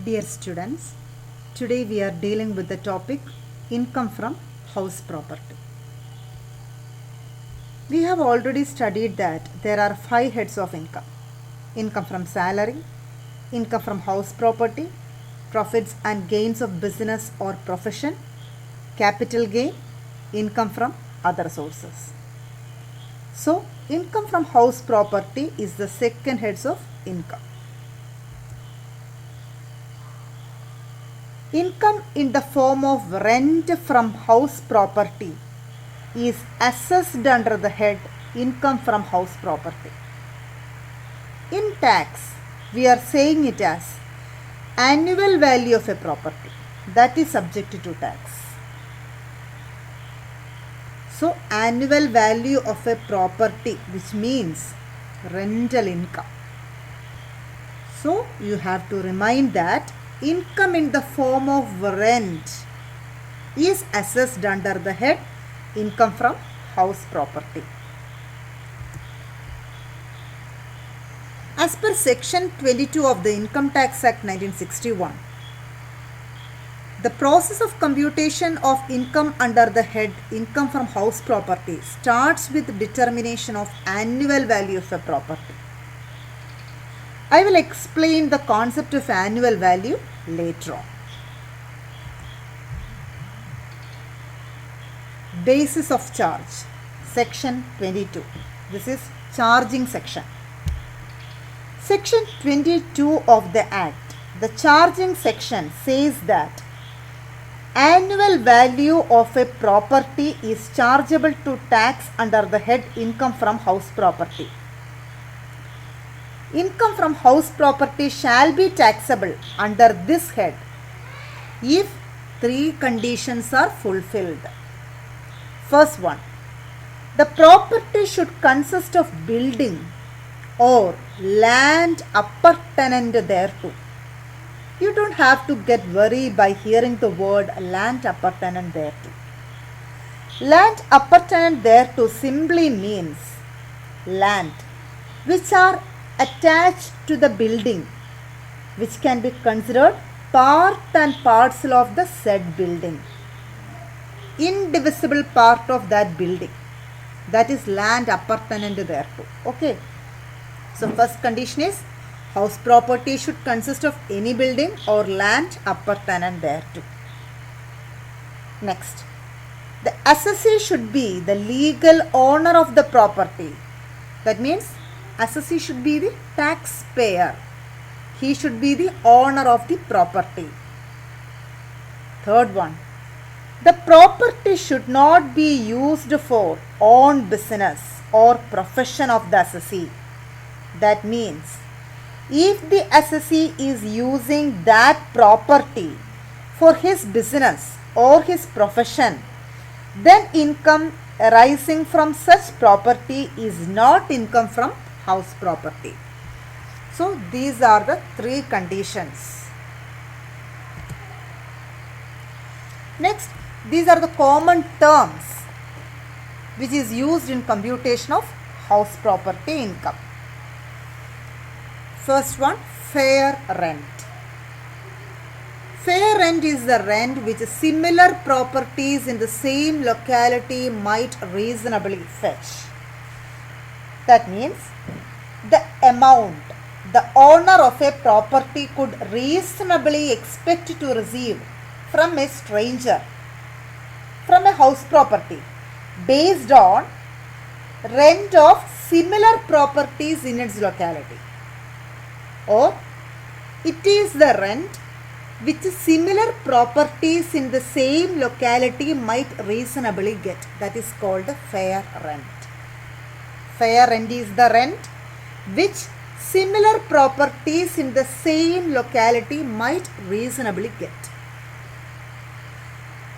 Dear students, today we are dealing with the topic income from house property. We have already studied that there are 5 heads of income. Income from salary, income from house property, profits and gains of business or profession, capital gain, income from other sources. So, income from house property is the second heads of income. Income in the form of rent from house property is assessed under the head income from house property. In tax, we are saying it as annual value of a property that is subject to tax. So, annual value of a property, which means rental income. So, you have to remind that income in the form of rent is assessed under the head income from house property. As per section 22 of the Income Tax Act 1961, the process of computation of income under the head income from house property starts with determination of annual value of a property. I will explain the concept of annual value later on. Basis of charge, section 22. This is charging section. Section 22 of the Act, the charging section says that annual value of a property is chargeable to tax under the head income from house property. Income from house property shall be taxable under this head if 3 conditions are fulfilled. First one, the property should consist of building or land appurtenant thereto. You don't have to get worried by hearing the word land appurtenant thereto. Land appurtenant thereto simply means land which are attached to the building, which can be considered part and parcel of the said building, indivisible part of that building, that is land appurtenant thereto. Okay, so first condition is house property should consist of any building or land appurtenant thereto. Next, the assessee should be the legal owner of the property. That means assessee should be the taxpayer. He should be the owner of the property. Third one, the property should not be used for own business or profession of the assessee. That means if the assessee is using that property for his business or his profession, then income arising from such property is not income from house property. So these are the 3 conditions. Next, these are the common terms which is used in computation of house property income. First one, fair rent. Fair rent is the rent which similar properties in the same locality might reasonably fetch. That means the amount the owner of a property could reasonably expect to receive from a stranger from a house property based on rent of similar properties in its locality, or it is the rent which similar properties in the same locality might reasonably get. That is called fair rent. Fair rent is the rent which similar properties in the same locality might reasonably get.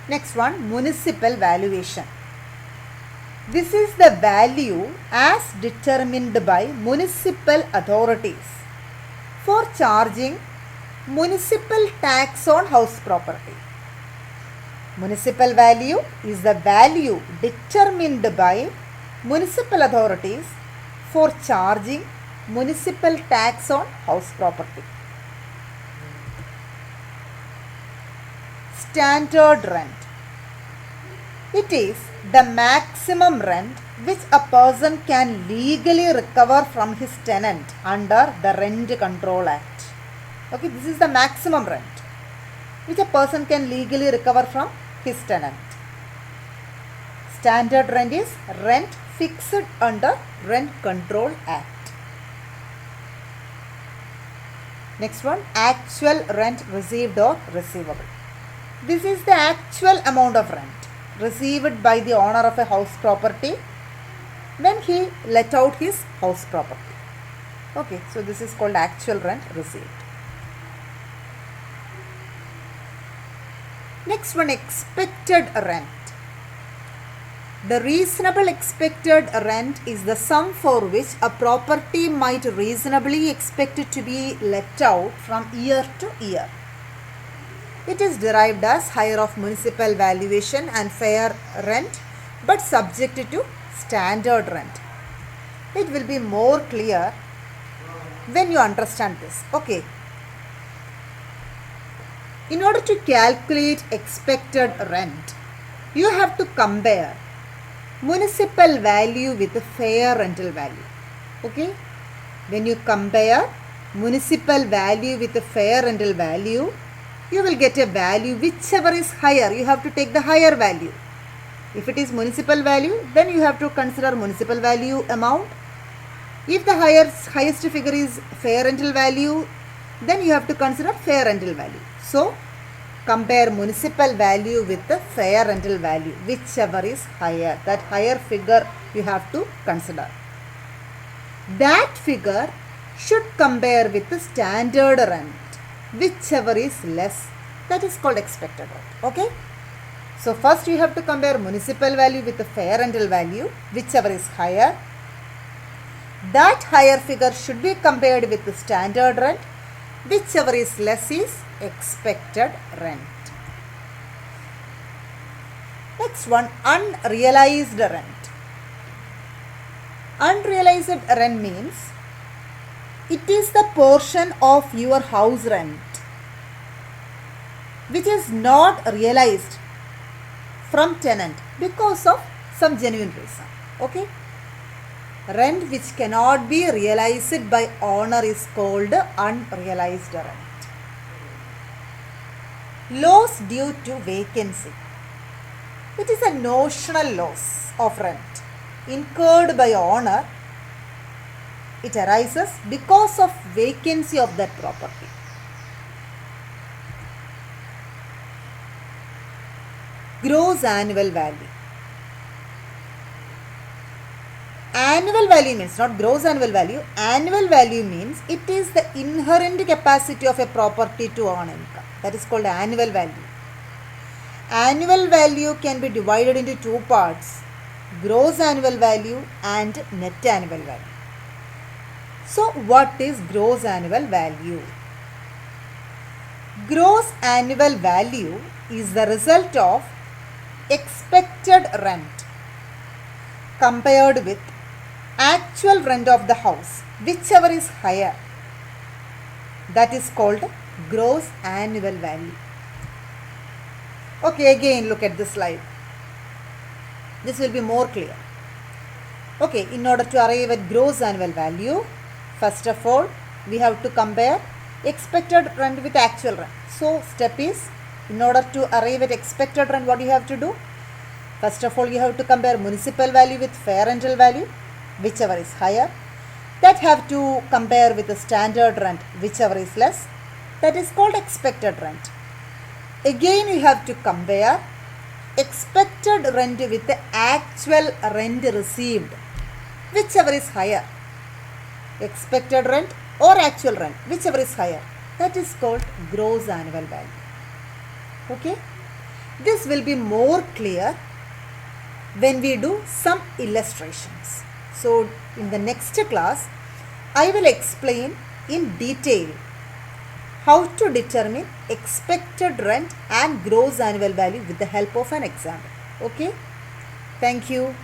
Next one, municipal valuation. This is the value as determined by municipal authorities for charging municipal tax on house property. Municipal value is the value determined by municipal authorities for charging municipal tax on house property. standard rent. It is the maximum rent which a person can legally recover from his tenant under the Rent Control Act. Okay, this is the maximum rent which a person can legally recover from his tenant. Standard rent is rent fixed under Rent Control Act. Next one, actual rent received or receivable. This is the actual amount of rent received by the owner of a house property when he let out his house property. Okay, so this is called actual rent received. Next one, expected rent. The reasonable expected rent is the sum for which a property might reasonably expect to be let out from year to year. It is derived as higher of municipal valuation and fair rent but subject to standard rent. It will be more clear when you understand this. Okay. In order to calculate expected rent, you have to compare municipal value with the fair rental value. Okay. When you compare municipal value with the fair rental value, you will get a value whichever is higher. You have to take the higher value. If it is municipal value, then you have to consider municipal value amount. If the highest figure is fair rental value, then you have to consider fair rental value. So, compare municipal value with the fair rental value, whichever is higher. That higher figure you have to consider. That figure should compare with the standard rent, whichever is less. That is called expected rent. Okay. So first you have to compare municipal value with the fair rental value, whichever is higher. That higher figure should be compared with the standard rent, whichever is less is expected rent. Next one, unrealized rent. Unrealized rent means it is the portion of your house rent which is not realized from tenant because of some genuine reason. Okay. Rent which cannot be realized by owner is called unrealized rent. Loss due to vacancy. It is a notional loss of rent incurred by owner. It arises because of vacancy of that property. Gross annual value. Annual value means not gross annual value. Annual value means it is the inherent capacity of a property to earn income. That is called annual value. Annual value can be divided into two parts: gross annual value and net annual value. So, what is gross annual value? Gross annual value is the result of expected rent compared with actual rent of the house, whichever is higher. That is called gross annual value. Okay, again look at this slide. This will be more clear. Okay, in order to arrive at gross annual value, first of all, we have to compare expected rent with actual rent. So, step is, in order to arrive at expected rent, what you have to do? First of all, you have to compare municipal value with fair rental value, whichever is higher. That have to compare with the standard rent, whichever is less. That is called expected rent. Again, you have to compare expected rent with the actual rent received, whichever is higher. Expected rent or actual rent, whichever is higher. That is called gross annual value. Okay. This will be more clear when we do some illustrations. So, in the next class, I will explain in detail how to determine expected rent and gross annual value with the help of an example. Okay. Thank you.